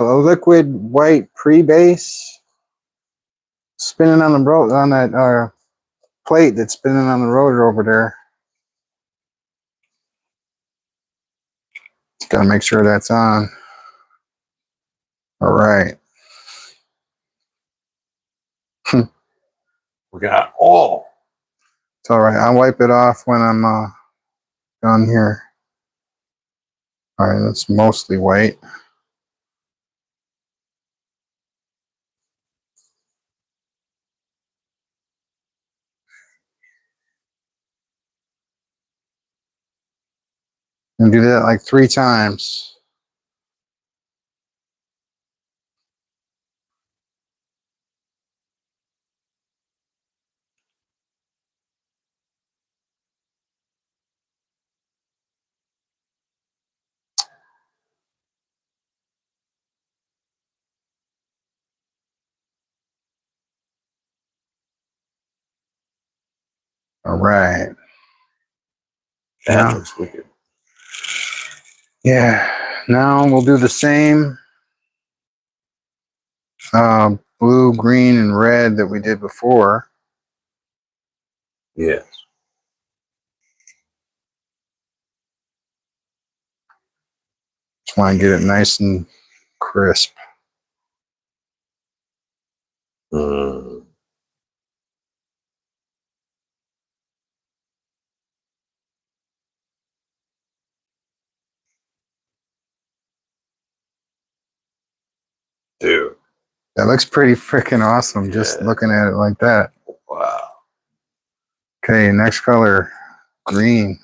A liquid white pre-base spinning on the on that plate that's spinning on the rotor over there. Got to make sure that's on. All right. We got all. It's all right. I'll wipe it off when I'm done here. All right, that's mostly white. And do that like 3 times. All right. That looks wicked. Yeah. Now we'll do the same blue, green, and red that we did before. Yes. Just want to get it nice and crisp. Dude. That looks pretty freaking awesome, just looking at it like that. Wow. Okay, next color, green.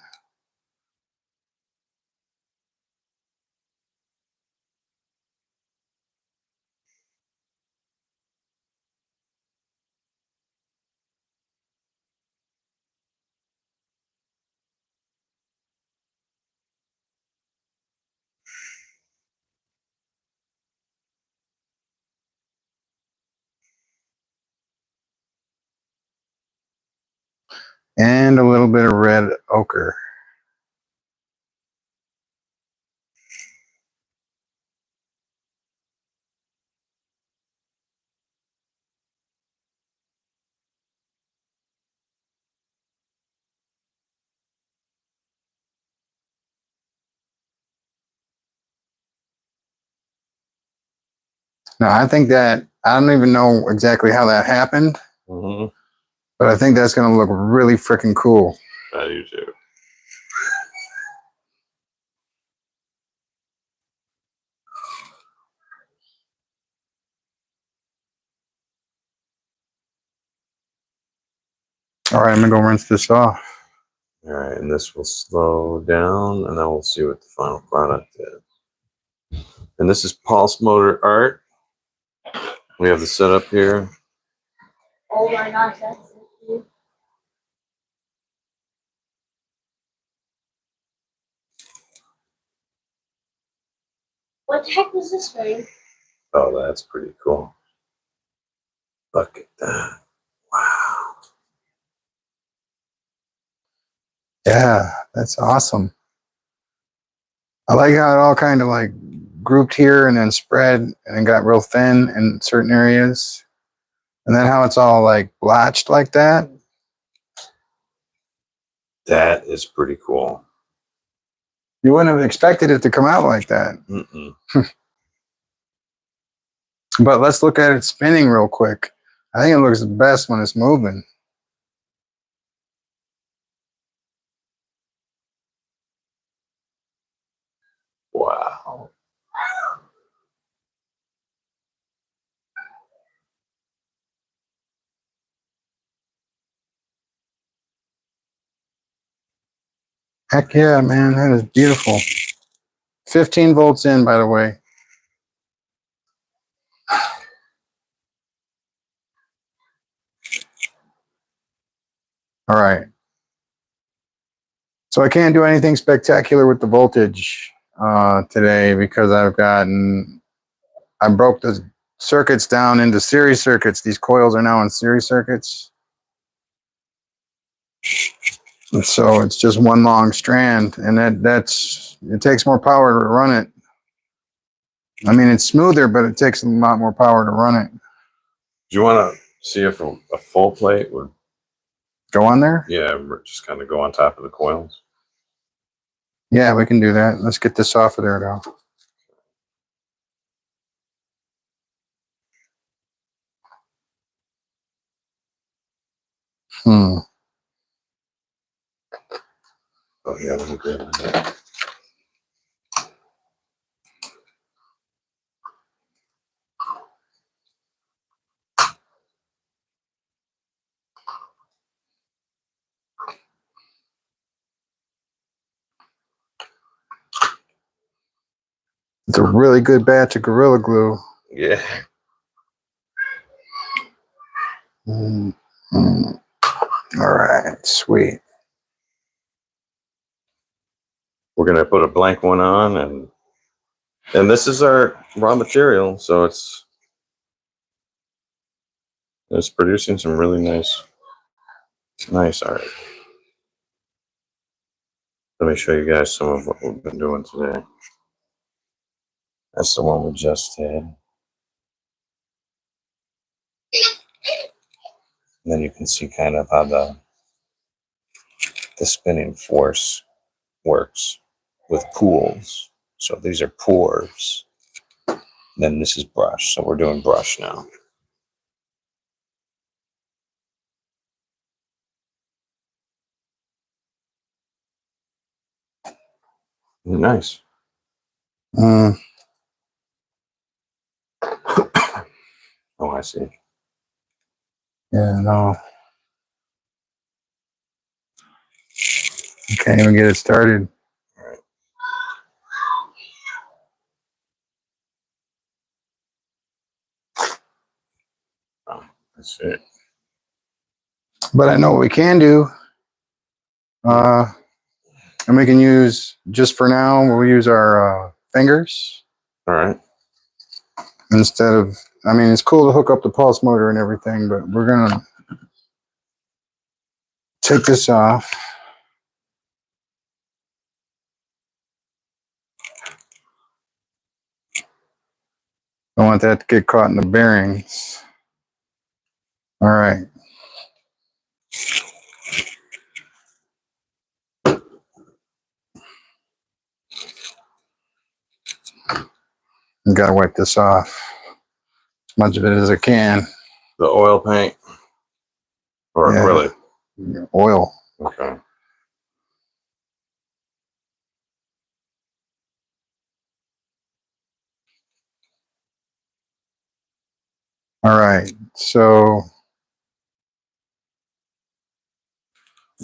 And a little bit of red ochre. Now, I think that, I don't even know exactly how that happened, but I think that's going to look really freaking cool. I do too. All right, I'm going to go rinse this off. All right, and this will slow down, and then we'll see what the final product is. And this is pulse motor art. We have the setup here. Oh my gosh, that's so cute. What the heck was this thing? Oh, that's pretty cool. Look at that. Wow. Yeah, that's awesome. I like how it all kind of like grouped here and then spread and then got real thin in certain areas. And then how it's all like blotched like that. That is pretty cool. You wouldn't have expected it to come out like that. But let's look at it spinning real quick. I think it looks the best when it's moving. Wow. Heck yeah, man. That is beautiful. 15 volts in, by the way. All right. So I can't do anything spectacular with the voltage today because I broke the circuits down into series circuits. These coils are now in series circuits. And so it's just one long strand, and it takes more power to run it. I mean, it's smoother, but it takes a lot more power to run it. Do you want to see if a full plate would Go on there? Yeah, just kind of go on top of the coils. Yeah, we can do that. Let's get this off of there now. Oh yeah, let me grab that. It's a really good batch of Gorilla Glue. Yeah. Mm. All right, sweet. We're gonna put a blank one on, and this is our raw material, so it's producing some really nice art. Let me show you guys some of what we've been doing today. That's the one we just did. And then you can see kind of how the spinning force works with pools. So these are pours. Then this is brush. So we're doing brush now. Nice. Mm. Oh, I see. Yeah, no. Can't even get it started. All right. Oh, that's it. But I know what we can do. And we can use, just for now, we'll use our fingers. All right. Instead of, I mean, it's cool to hook up the pulse motor and everything, but we're going to take this off. I want that to get caught in the bearings. All right. Got to wipe this off as much of it as I can. The oil paint or acrylic? Oil. Okay. All right. So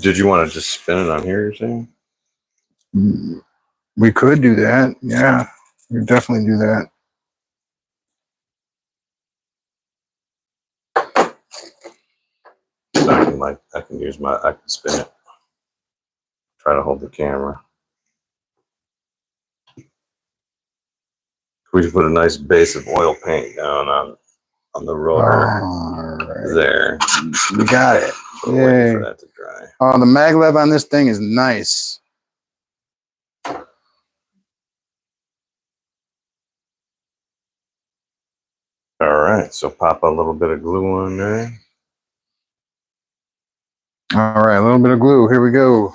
Did you want to just spin it on here, you're saying? we could do that. Yeah, we could definitely do that. I can use I can spin it. Try to hold the camera. We put a nice base of oil paint down on the rotor. All right. There. We got it. So we're waiting for that to dry. Oh, the maglev on this thing is nice. All right, so pop a little bit of glue on there. All right, a little bit of glue. Here we go.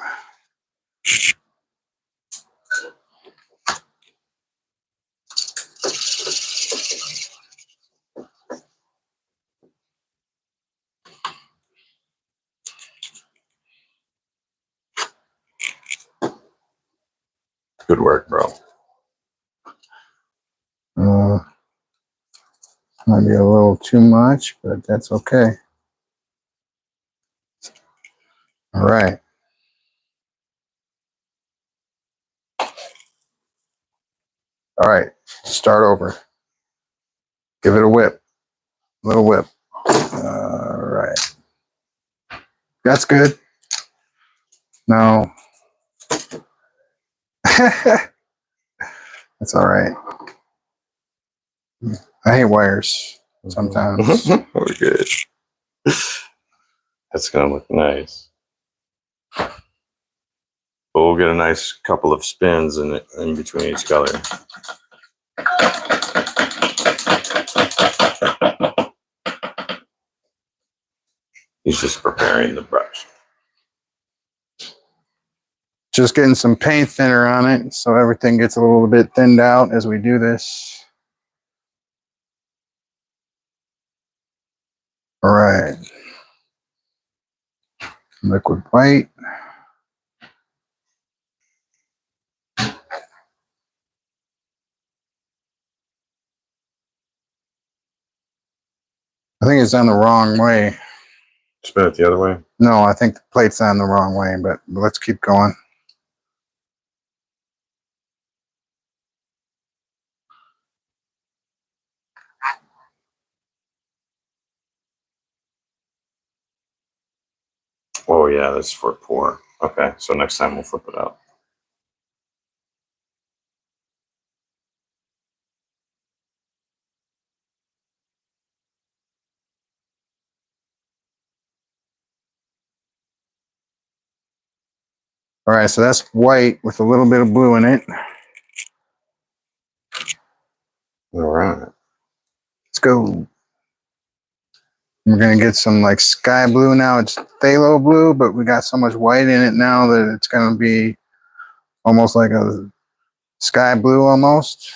Good work, bro. Might be a little too much, but that's okay. All right. All right, start over. Give it a whip. Little whip. All right. That's good. No. That's all right. I hate wires sometimes. We're good. That's gonna look nice. But we'll get a nice couple of spins in between each color. He's just preparing the brush. Just getting some paint thinner on it so everything gets a little bit thinned out as we do this. All right. Liquid white. I think it's done the wrong way. Spin it the other way. No, I think the plate's on the wrong way, but let's keep going. Oh yeah, that's for pour. Okay, so next time we'll flip it out. All right, so that's white with a little bit of blue in it. All right. Let's go. We're gonna get some like sky blue now. It's phthalo blue, but we got so much white in it now that it's gonna be almost like a sky blue almost.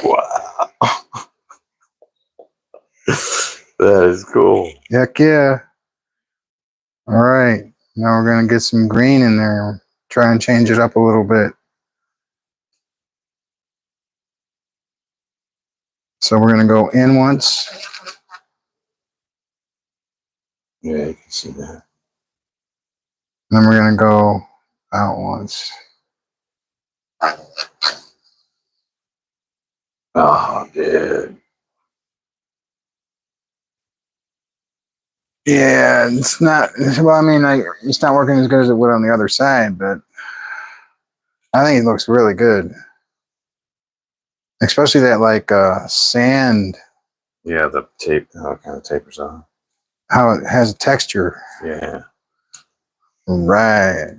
Wow. That is cool. Heck yeah. All right, now we're gonna get some green in there. Try and change it up a little bit. So we're gonna go in once. Yeah, you can see that. Then we're gonna go out once. Oh, dude. Yeah, it's not. Well, I mean, like it's not working as good as it would on the other side, but I think it looks really good. Especially that like sand, Yeah, the tape, how it kind of tapers off. how it has a texture. Yeah. Right.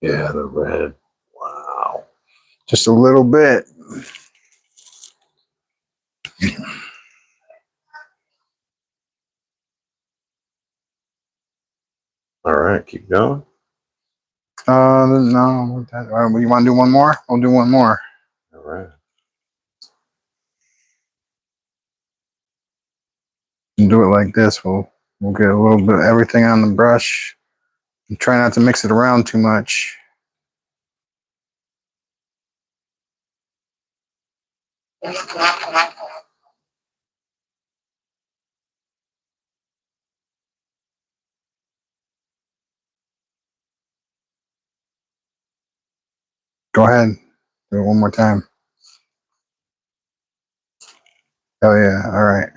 Yeah, the red. Wow. Just a little bit. All right, keep going. No. You want to do one more? We'll do one more. All right. And do it like this. We'll get a little bit of everything on the brush. And try not to mix it around too much. Go ahead. Do it one more time. Oh yeah. All right.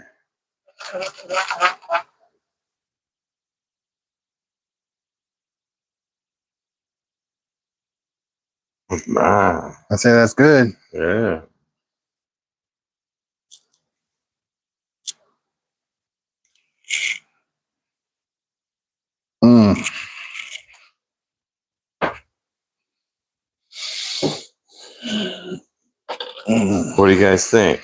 Ah, I'd say that's good. yeah. Mm. Mm. What do you guys think?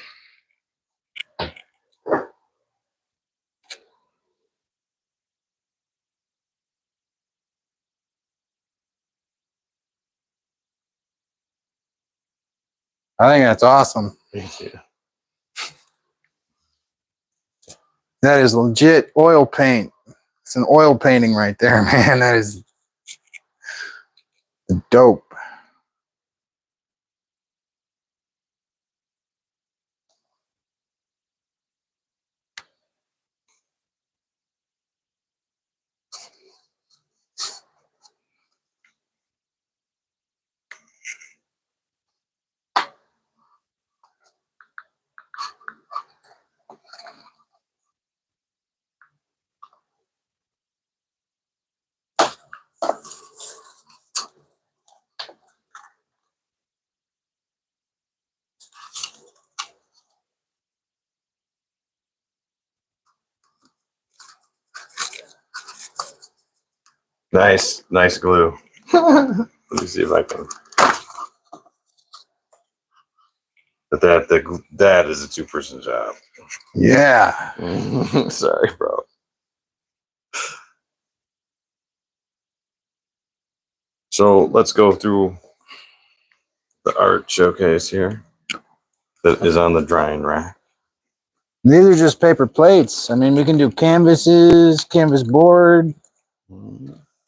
I think that's awesome. Yeah. That is legit oil paint. It's an oil painting right there, man. That is dope. Nice glue. Let me see if I can. But that is a 2-person job. Yeah. Sorry, bro. So let's go through the art showcase here that is on the drying rack. These are just paper plates. I mean, we can do canvases, canvas board,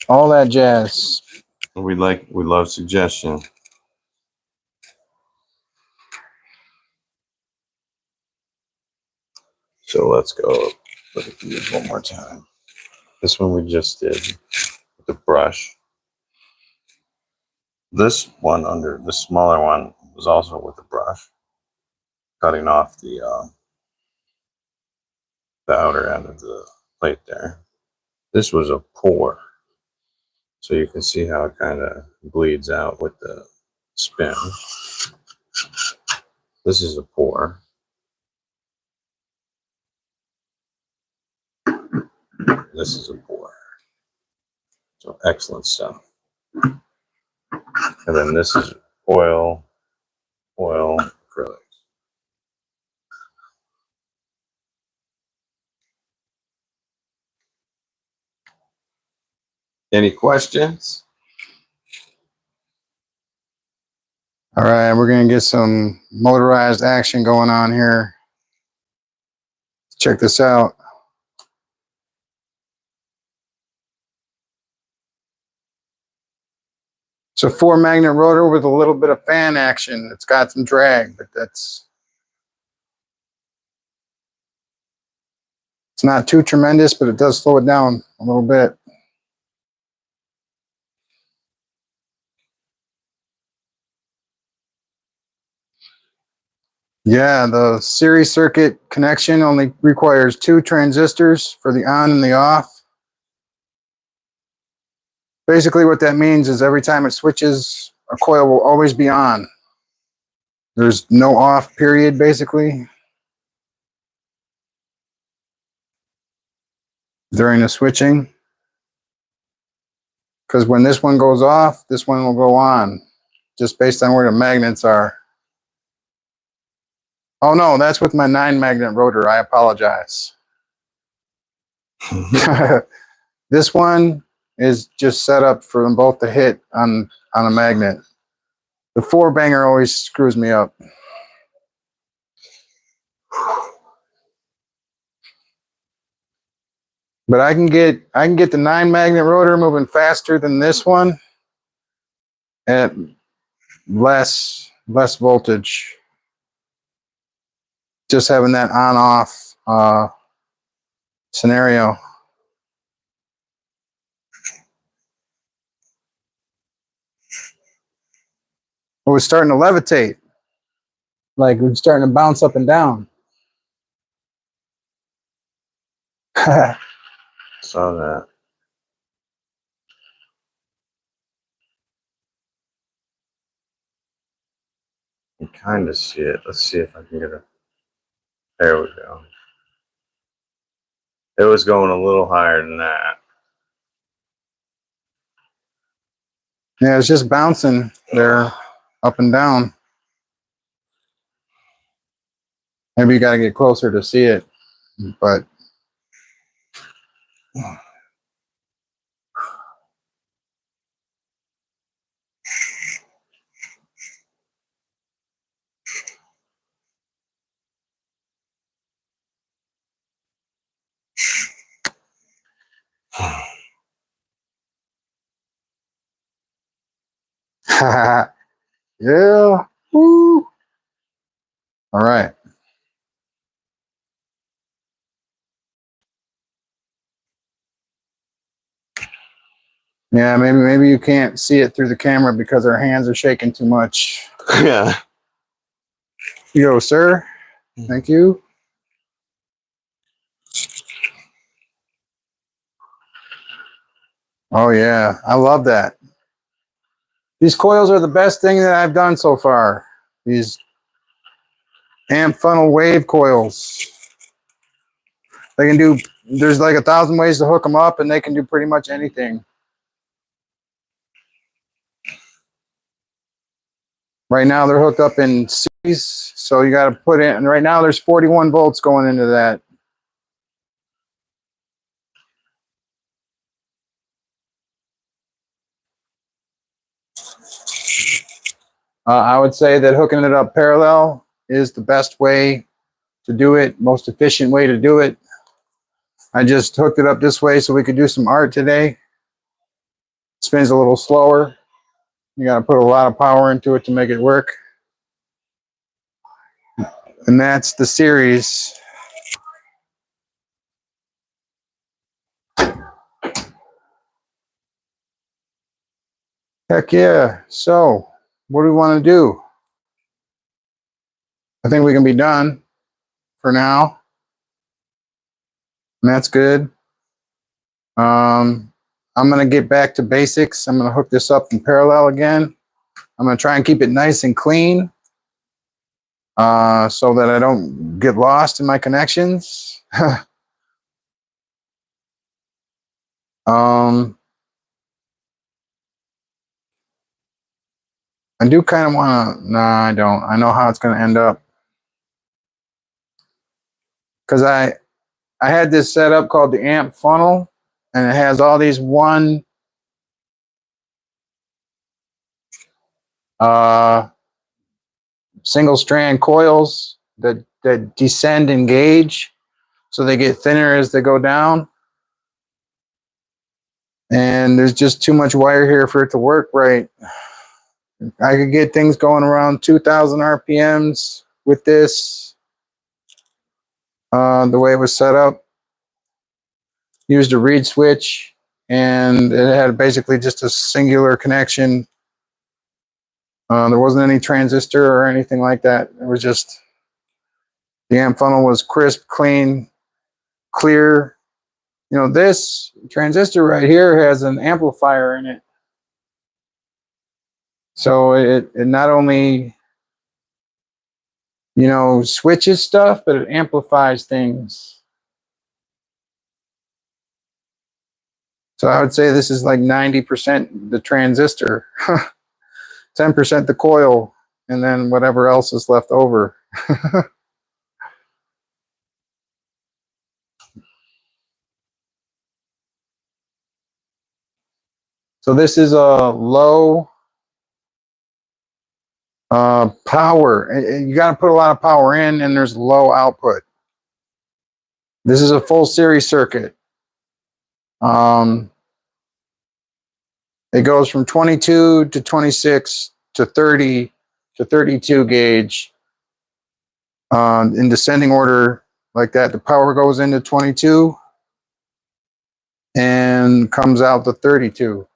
all that jazz. We love suggestion. So let's go look at these one more time. This one we just did with the brush. This one the smaller one was also with the brush, cutting off the outer end of the plate there. This was a pour. So you can see how it kind of bleeds out with the spin. This is a pour. This is a pour. So excellent stuff. And then this is oil, acrylics. Any questions? All right, we're going to get some motorized action going on here. Check this out. It's a 4-magnet rotor with a little bit of fan action. It's got some drag, but it's not too tremendous, but it does slow it down a little bit. Yeah, the series circuit connection only requires 2 transistors for the on and the off. Basically what that means is every time it switches, a coil will always be on. There's no off period, basically, during the switching. Because when this one goes off, this one will go on, just based on where the magnets are. Oh no, that's with my 9-magnet rotor. I apologize. This one is just set up for them both to hit on a magnet. The 4-banger always screws me up. But I can get the 9-magnet rotor moving faster than this one at less voltage. Just having that on-off scenario. It was starting to levitate. Like it was starting to bounce up and down. Saw that. You can kind of see it. Let's see if I can get it. There we go. It was going a little higher than that. Yeah, it's just bouncing there up and down. Maybe you got to get closer to see it, but yeah. Woo. All right. Yeah, maybe you can't see it through the camera because our hands are shaking too much. Yeah. Yo, sir. Thank you. Oh yeah, I love that. These coils are the best thing that I've done so far. These amp funnel wave coils. They can do, there's like 1,000 ways to hook them up and they can do pretty much anything. Right now they're hooked up in series, so you got to put in, and right now there's 41 volts going into that. I would say that hooking it up parallel is the best way to do it, most efficient way to do it. I just hooked it up this way so we could do some art today. Spins a little slower. You got to put a lot of power into it to make it work. And that's the series. Heck yeah. So, what do we want to do? I think we can be done for now. And that's good. I'm going to get back to basics. I'm going to hook this up in parallel again. I'm going to try and keep it nice and clean so that I don't get lost in my connections. I do kind of want to, nah, I don't. I know how it's going to end up. Because I had this setup called the amp funnel, and it has all these one single strand coils that descend and gauge, so they get thinner as they go down. And there's just too much wire here for it to work right. I could get things going around 2,000 RPMs with this, the way it was set up. Used a reed switch, and it had basically just a singular connection. There wasn't any transistor or anything like that. It was just, the amp funnel was crisp, clean, clear. You know, this transistor right here has an amplifier in it. So it not only, you know, switches stuff, but it amplifies things. So I would say this is like 90% the transistor, 10% the coil, and then whatever else is left over. So this is a low power. You got to put a lot of power in, and there's low output. This is a full series circuit. It goes from 22 to 26 to 30 to 32 gauge in descending order like that. The power goes into 22 and comes out to 32.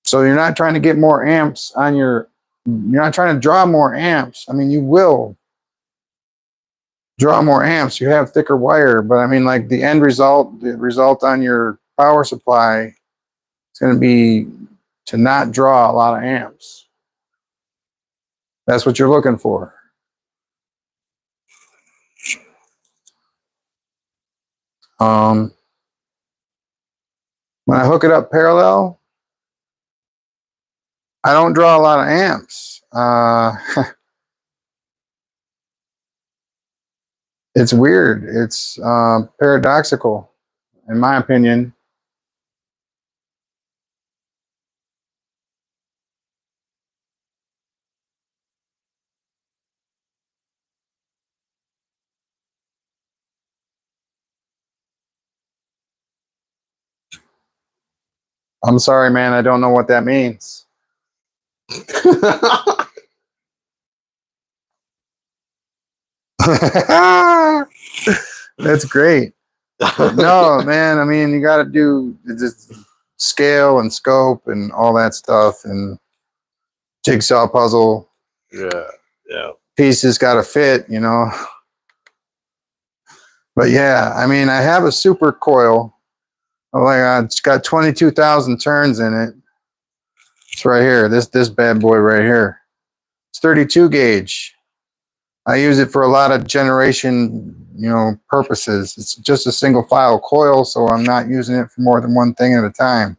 So you're not trying to get more amps on your, you're not trying to draw more amps. I mean, you will draw more amps. You have thicker wire, but I mean, like the end result, the result on your power supply is going to be to not draw a lot of amps. That's what you're looking for. When I hook it up parallel, I don't draw a lot of amps. It's weird. It's paradoxical, in my opinion. I'm sorry, man. I don't know what that means. That's great. No, man. I mean, you got to do just scale and scope and all that stuff, and jigsaw puzzle. Yeah, yeah. Pieces got to fit, you know. But yeah, I mean, I have a super coil. Oh my God, it's got 22,000 turns in it. It's right here. This bad boy right here. It's 32 gauge. I use it for a lot of generation, you know, purposes. It's just a single file coil, so I'm not using it for more than one thing at a time.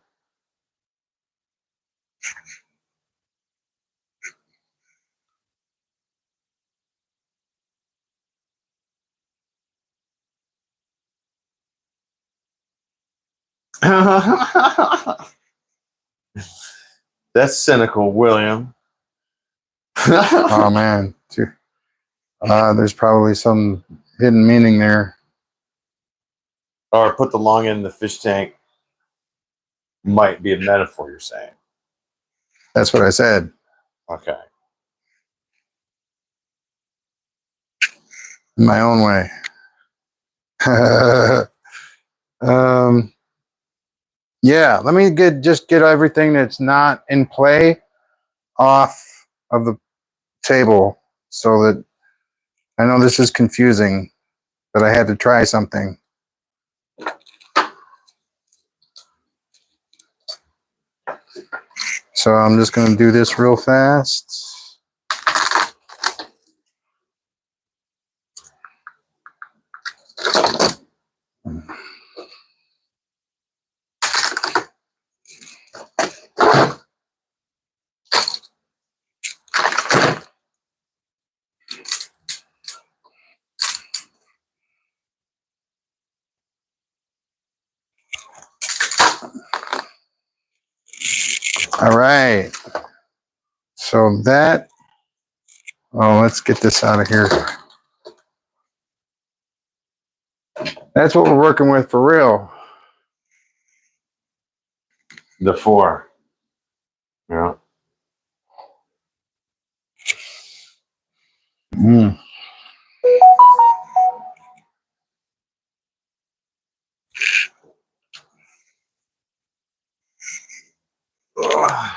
That's cynical, William. Oh man, there's probably some hidden meaning there. Or put the long end in the fish tank might be a metaphor, you're saying. That's what I said. Okay. In my own way. Yeah, let me just get everything that's not in play off of the table so that I know this is confusing, but I had to try something. So I'm just going to do this real fast. All right. So that, oh, let's get this out of here. That's what we're working with for real. The 4. Yeah. Mm. Ugh.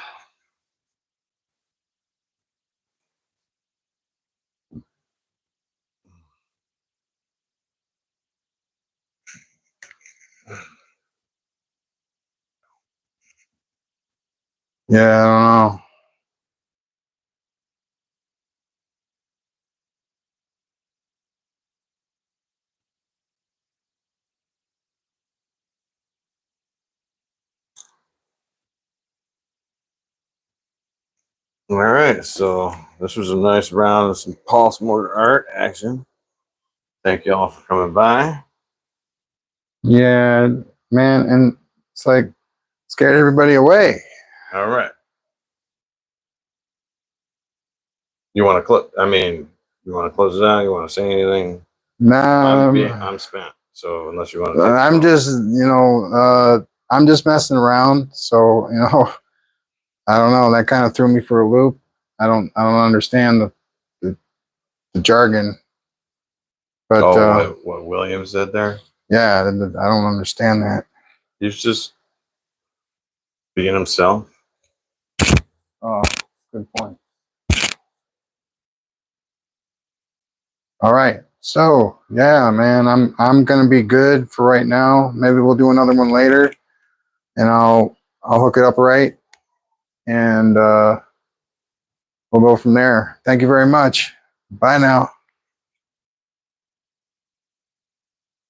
Yeah, I don't know. All right, so this was a nice round of some pulse motor art action. Thank you all for coming by. Yeah, man, and it's like scared everybody away. All right. You want to close? I mean, you want to close it out? You want to say anything? Nah, I'm spent. So unless you want to take, I'm just, I'm just messing around. So, I don't know. That kind of threw me for a loop. I don't understand the jargon, but what William said there. yeah, I don't understand that. He's just being himself. Oh, good point. All right. So yeah, man, I'm gonna be good for right now. Maybe we'll do another one later, and I'll hook it up right, and we'll go from there. Thank you very much. Bye now.